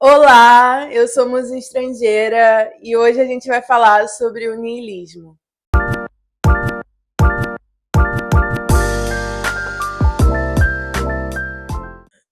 Olá, eu sou Musa Estrangeira e hoje a gente vai falar sobre o niilismo.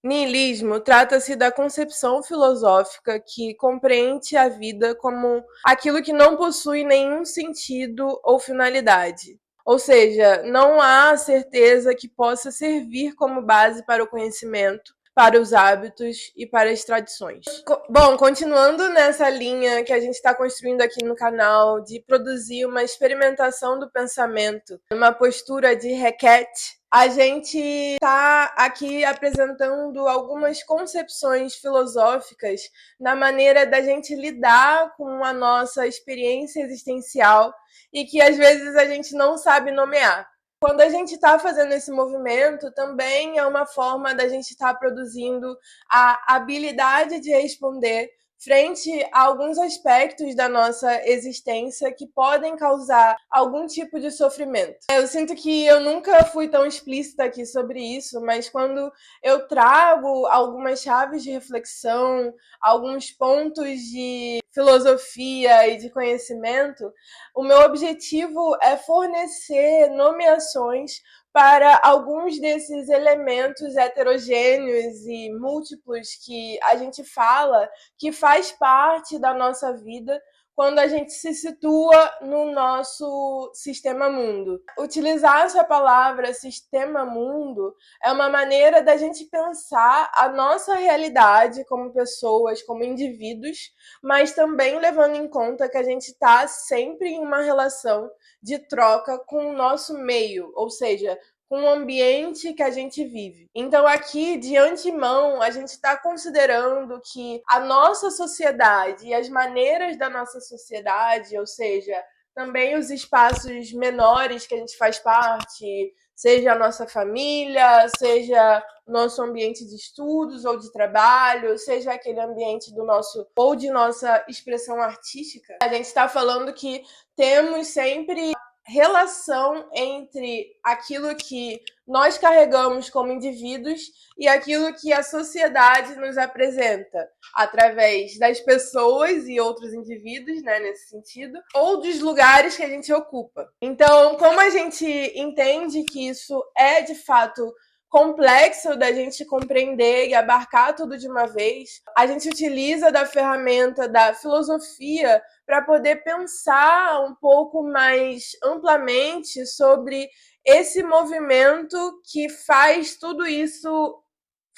Niilismo trata-se da concepção filosófica que compreende a vida como aquilo que não possui nenhum sentido ou finalidade. Ou seja, não há certeza que possa servir como base para o conhecimento, para os hábitos e para as tradições. Bom, continuando nessa linha que a gente está construindo aqui no canal de produzir uma experimentação do pensamento, uma postura de requete, a gente está aqui apresentando algumas concepções filosóficas na maneira da gente lidar com a nossa experiência existencial e que às vezes a gente não sabe nomear. Quando a gente está fazendo esse movimento, também é uma forma da gente estar produzindo a habilidade de responder frente a alguns aspectos da nossa existência que podem causar algum tipo de sofrimento. Eu sinto que eu nunca fui tão explícita aqui sobre isso, mas quando eu trago algumas chaves de reflexão, alguns pontos de filosofia e de conhecimento, o meu objetivo é fornecer nomeações para alguns desses elementos heterogêneos e múltiplos que a gente fala, que faz parte da nossa vida quando a gente se situa no nosso sistema mundo. Utilizar essa palavra sistema mundo é uma maneira da gente pensar a nossa realidade como pessoas, como indivíduos, mas também levando em conta que a gente está sempre em uma relação de troca com o nosso meio, ou seja, com o ambiente que a gente vive. Então, aqui, de antemão, a gente está considerando que a nossa sociedade e as maneiras da nossa sociedade, ou seja, também os espaços menores que a gente faz parte, seja a nossa família, seja nosso ambiente de estudos ou de trabalho, seja aquele ambiente do nosso ou de nossa expressão artística, a gente está falando que temos sempre relação entre aquilo que nós carregamos como indivíduos e aquilo que a sociedade nos apresenta através das pessoas e outros indivíduos, né, nesse sentido, ou dos lugares que a gente ocupa. Então, como a gente entende que isso é de fato complexo da gente compreender e abarcar tudo de uma vez, a gente utiliza da ferramenta da filosofia para poder pensar um pouco mais amplamente sobre esse movimento que faz tudo isso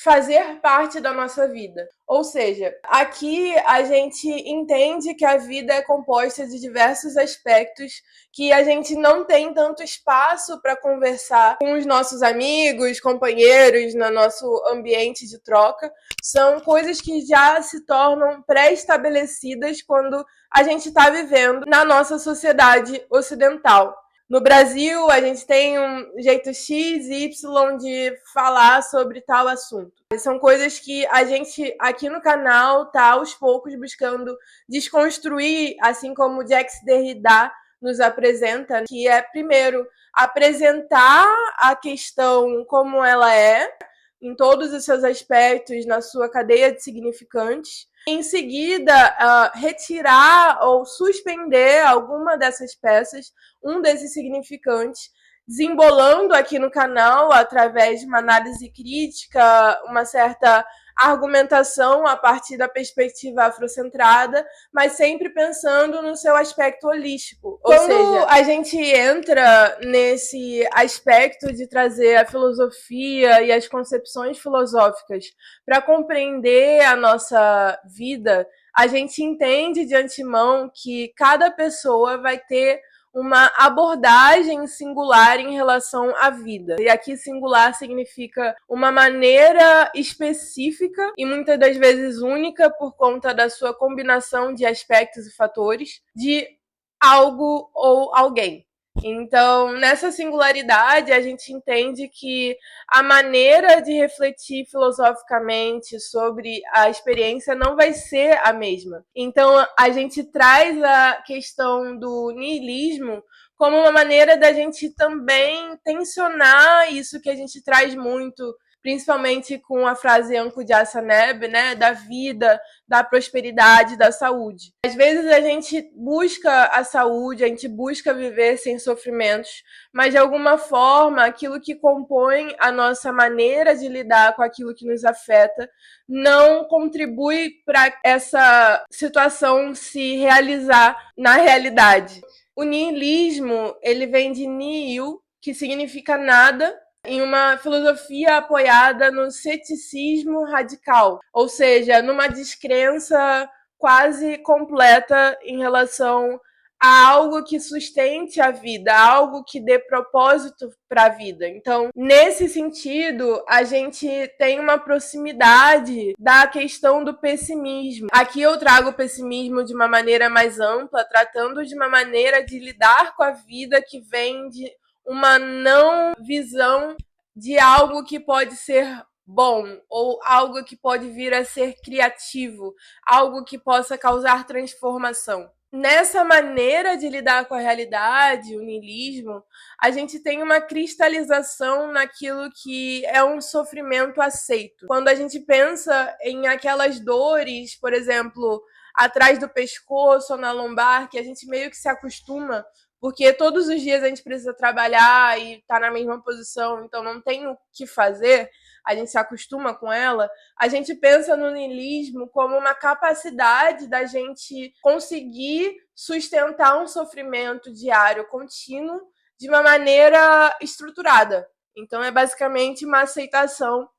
fazer parte da nossa vida. Ou seja, aqui a gente entende que a vida é composta de diversos aspectos que a gente não tem tanto espaço para conversar com os nossos amigos, companheiros, no nosso ambiente de troca. São coisas que já se tornam pré-estabelecidas quando a gente está vivendo na nossa sociedade ocidental. No Brasil, a gente tem um jeito X e Y de falar sobre tal assunto. São coisas que a gente, aqui no canal, tá aos poucos buscando desconstruir, assim como Jacques Derrida nos apresenta, que é, primeiro, apresentar a questão como ela é, em todos os seus aspectos, na sua cadeia de significantes. Em seguida, retirar ou suspender alguma dessas peças, um desses significantes, desembolando aqui no canal, através de uma análise crítica, uma certa argumentação a partir da perspectiva afrocentrada, mas sempre pensando no seu aspecto holístico. Ou seja, a gente entra nesse aspecto de trazer a filosofia e as concepções filosóficas para compreender a nossa vida, a gente entende de antemão que cada pessoa vai ter uma abordagem singular em relação à vida. E aqui singular significa uma maneira específica e muitas das vezes única por conta da sua combinação de aspectos e fatores de algo ou alguém. Então, nessa singularidade, a gente entende que a maneira de refletir filosoficamente sobre a experiência não vai ser a mesma. Então, a gente traz a questão do niilismo como uma maneira da gente também tensionar isso que a gente traz muito principalmente com a frase Anko Jasaneb, né, da vida, da prosperidade, da saúde. Às vezes a gente busca a saúde, a gente busca viver sem sofrimentos, mas de alguma forma aquilo que compõe a nossa maneira de lidar com aquilo que nos afeta não contribui para essa situação se realizar na realidade. O niilismo, ele vem de nihil, que significa nada, em uma filosofia apoiada no ceticismo radical, ou seja, numa descrença quase completa em relação a algo que sustente a vida, algo que dê propósito para a vida. Então, nesse sentido, a gente tem uma proximidade da questão do pessimismo. Aqui eu trago o pessimismo de uma maneira mais ampla, tratando de uma maneira de lidar com a vida que vem de uma não visão de algo que pode ser bom, ou algo que pode vir a ser criativo, algo que possa causar transformação. Nessa maneira de lidar com a realidade, o niilismo, a gente tem uma cristalização naquilo que é um sofrimento aceito. Quando a gente pensa em aquelas dores, por exemplo, atrás do pescoço ou na lombar, que a gente meio que se acostuma, porque todos os dias a gente precisa trabalhar e tá na mesma posição, então não tem o que fazer, a gente se acostuma com ela, a gente pensa no niilismo como uma capacidade da gente conseguir sustentar um sofrimento diário contínuo de uma maneira estruturada. Então é basicamente uma aceitação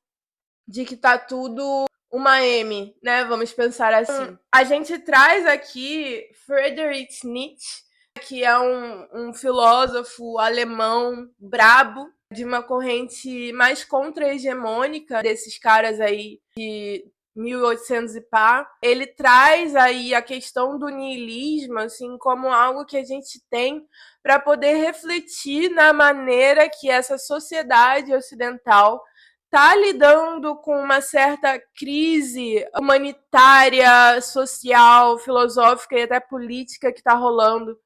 de que tá tudo uma M, né? Vamos pensar assim. A gente traz aqui Friedrich Nietzsche, que é um filósofo alemão brabo, de uma corrente mais contra-hegemônica desses caras aí de 1800 e pá. Ele traz aí a questão do niilismo assim como algo que a gente tem para poder refletir na maneira que essa sociedade ocidental está lidando com uma certa crise humanitária, social, filosófica e até política que está rolando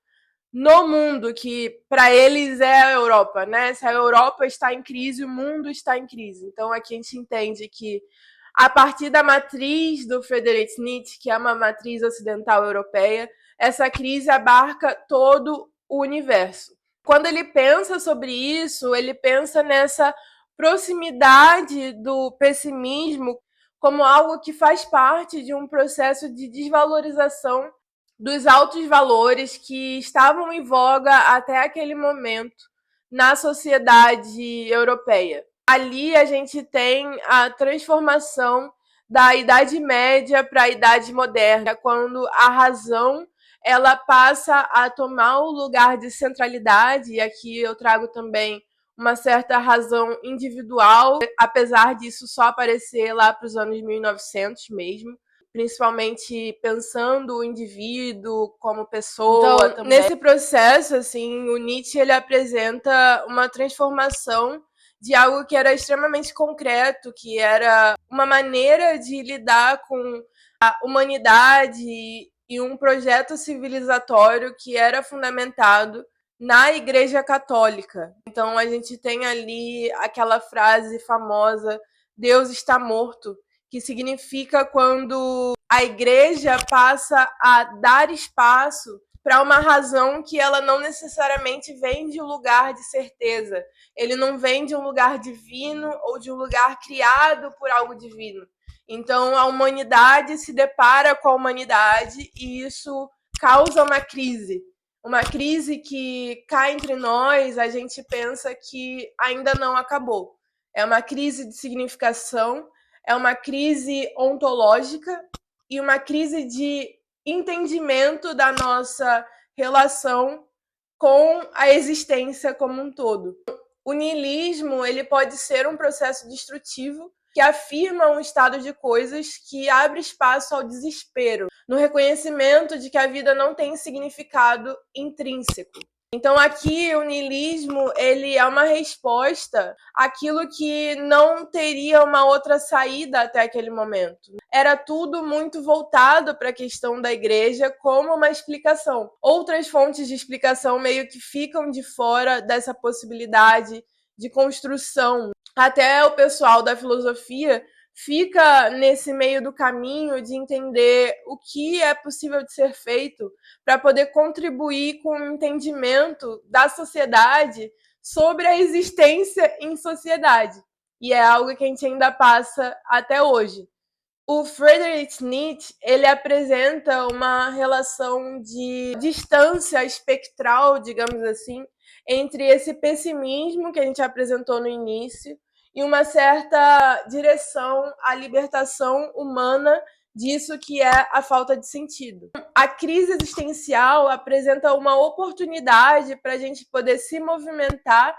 no mundo, que para eles é a Europa, né? Se a Europa está em crise, o mundo está em crise. Então aqui a gente entende que a partir da matriz do Friedrich Nietzsche, que é uma matriz ocidental europeia, essa crise abarca todo o universo. Quando ele pensa sobre isso, ele pensa nessa proximidade do pessimismo como algo que faz parte de um processo de desvalorização dos altos valores que estavam em voga até aquele momento na sociedade europeia. Ali a gente tem a transformação da Idade Média para a Idade Moderna, quando a razão ela passa a tomar o lugar de centralidade, e aqui eu trago também uma certa razão individual, apesar disso só aparecer lá para os anos 1900 mesmo, principalmente pensando o indivíduo como pessoa. Então, também. Nesse processo, assim, o Nietzsche ele apresenta uma transformação de algo que era extremamente concreto, que era uma maneira de lidar com a humanidade e um projeto civilizatório que era fundamentado na Igreja Católica. Então a gente tem ali aquela frase famosa, Deus está morto, que significa quando a igreja passa a dar espaço para uma razão que ela não necessariamente vem de um lugar de certeza. Ele não vem de um lugar divino ou de um lugar criado por algo divino. Então a humanidade se depara com a humanidade e isso causa uma crise. Uma crise que cá entre nós a gente pensa que ainda não acabou. É uma crise de significação, é uma crise ontológica e uma crise de entendimento da nossa relação com a existência como um todo. O niilismo ele pode ser um processo destrutivo que afirma um estado de coisas que abre espaço ao desespero, no reconhecimento de que a vida não tem significado intrínseco. Então aqui o niilismo ele é uma resposta àquilo que não teria uma outra saída até aquele momento. Era tudo muito voltado para a questão da igreja como uma explicação. Outras fontes de explicação meio que ficam de fora dessa possibilidade de construção até o pessoal da filosofia fica nesse meio do caminho de entender o que é possível de ser feito para poder contribuir com o entendimento da sociedade sobre a existência em sociedade. E é algo que a gente ainda passa até hoje. O Friedrich Nietzsche, ele apresenta uma relação de distância espectral, digamos assim, entre esse pessimismo que a gente apresentou no início e uma certa direção à libertação humana disso que é a falta de sentido. A crise existencial apresenta uma oportunidade para a gente poder se movimentar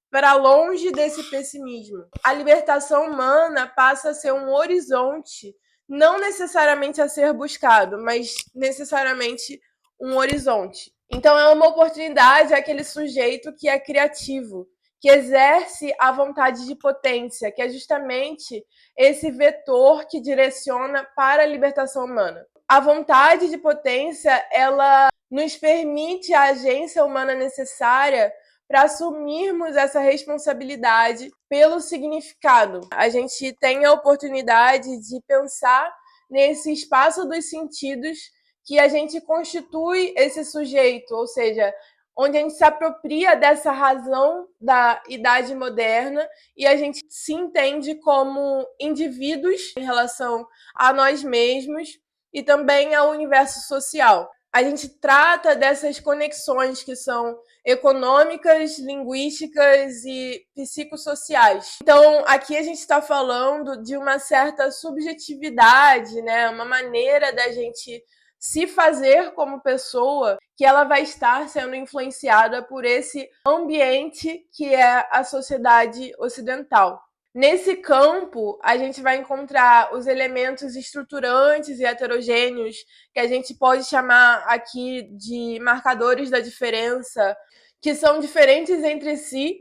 para longe desse pessimismo. A libertação humana passa a ser um horizonte, não necessariamente a ser buscado, mas necessariamente um horizonte. Então é uma oportunidade àquele sujeito que é criativo, que exerce a vontade de potência, que é justamente esse vetor que direciona para a libertação humana. A vontade de potência, ela nos permite a agência humana necessária para assumirmos essa responsabilidade pelo significado. A gente tem a oportunidade de pensar nesse espaço dos sentidos que a gente constitui esse sujeito, ou seja, onde a gente se apropria dessa razão da idade moderna e a gente se entende como indivíduos em relação a nós mesmos e também ao universo social. A gente trata dessas conexões que são econômicas, linguísticas e psicossociais. Então, aqui a gente está falando de uma certa subjetividade, né? Uma maneira da gente se fazer como pessoa, que ela vai estar sendo influenciada por esse ambiente que é a sociedade ocidental. Nesse campo, a gente vai encontrar os elementos estruturantes e heterogêneos, que a gente pode chamar aqui de marcadores da diferença, que são diferentes entre si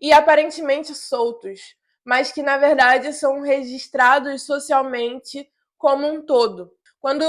e aparentemente soltos, mas que, na verdade, são registrados socialmente como um todo. Quando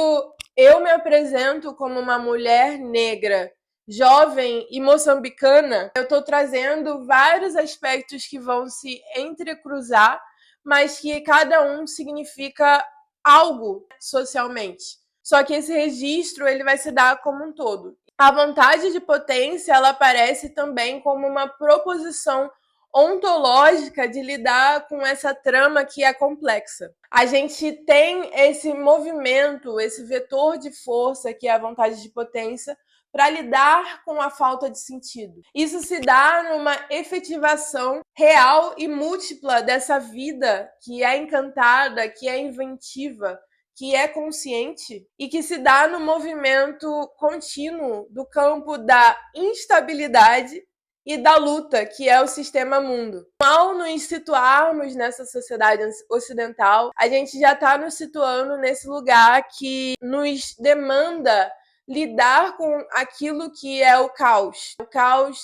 eu me apresento como uma mulher negra, jovem e moçambicana, eu estou trazendo vários aspectos que vão se entrecruzar, mas que cada um significa algo socialmente. Só que esse registro ele vai se dar como um todo. A vontade de potência ela aparece também como uma proposição ontológica de lidar com essa trama que é complexa. A gente tem esse movimento, esse vetor de força que é a vontade de potência, para lidar com a falta de sentido. Isso se dá numa efetivação real e múltipla dessa vida que é encantada, que é inventiva, que é consciente e que se dá no movimento contínuo do campo da instabilidade e da luta, que é o sistema mundo. Ao nos situarmos nessa sociedade ocidental, a gente já está nos situando nesse lugar que nos demanda lidar com aquilo que é o caos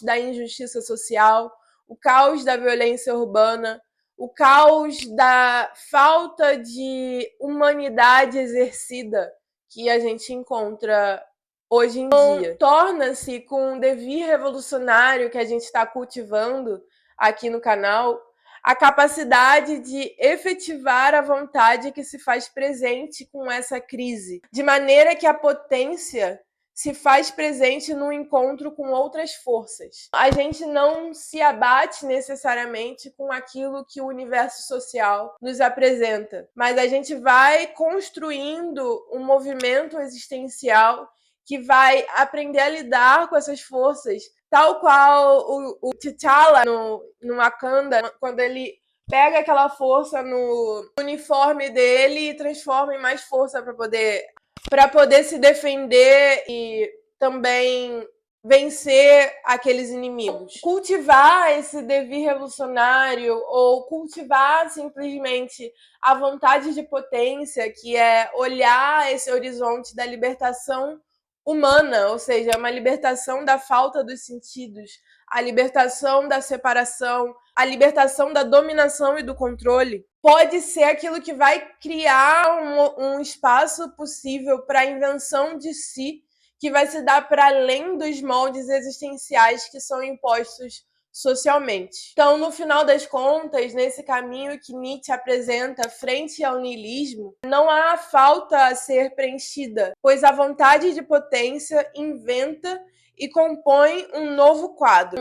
da injustiça social, o caos da violência urbana, o caos da falta de humanidade exercida que a gente encontra hoje em dia. Torna-se, com o devir revolucionário que a gente está cultivando aqui no canal, a capacidade de efetivar a vontade que se faz presente com essa crise, de maneira que a potência se faz presente no encontro com outras forças. A gente não se abate necessariamente com aquilo que o universo social nos apresenta, mas a gente vai construindo um movimento existencial que vai aprender a lidar com essas forças, tal qual o T'Challa no Wakanda, quando ele pega aquela força no uniforme dele e transforma em mais força para poder se defender e também vencer aqueles inimigos. Cultivar esse devir revolucionário ou cultivar simplesmente a vontade de potência, que é olhar esse horizonte da libertação humana, ou seja, uma libertação da falta dos sentidos, a libertação da separação, a libertação da dominação e do controle, pode ser aquilo que vai criar um espaço possível para a invenção de si, que vai se dar para além dos moldes existenciais que são impostos socialmente. Então, no final das contas, nesse caminho que Nietzsche apresenta frente ao niilismo, não há falta a ser preenchida, pois a vontade de potência inventa e compõe um novo quadro.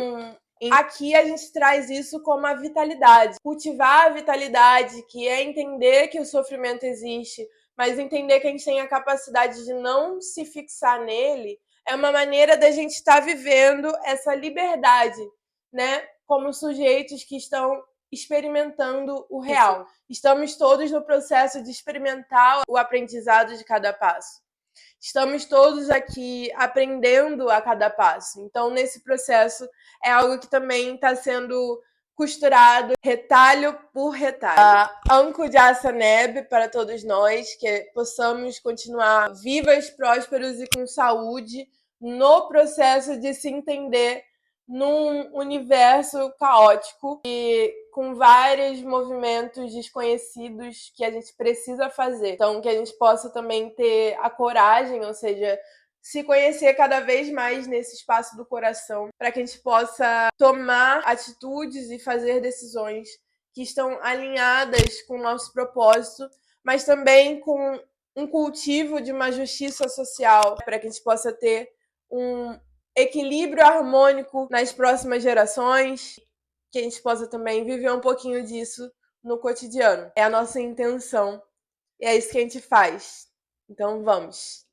Aqui a gente traz isso como a vitalidade. Cultivar a vitalidade, que é entender que o sofrimento existe, mas entender que a gente tem a capacidade de não se fixar nele, é uma maneira da gente estar vivendo essa liberdade, né? Como sujeitos que estão experimentando o real. Estamos todos no processo de experimentar o aprendizado de cada passo. Estamos todos aqui aprendendo a cada passo. Então, nesse processo, é algo que também está sendo costurado retalho por retalho. Anco de Asaneb para todos nós, que possamos continuar vivas, prósperos e com saúde no processo de se entender num universo caótico e com vários movimentos desconhecidos que a gente precisa fazer. Então, que a gente possa também ter a coragem, ou seja, se conhecer cada vez mais nesse espaço do coração, para que a gente possa tomar atitudes e fazer decisões que estão alinhadas com o nosso propósito, mas também com um cultivo de uma justiça social, para que a gente possa ter um equilíbrio harmônico nas próximas gerações, que a gente possa também viver um pouquinho disso no cotidiano. É a nossa intenção e é isso que a gente faz. Então vamos!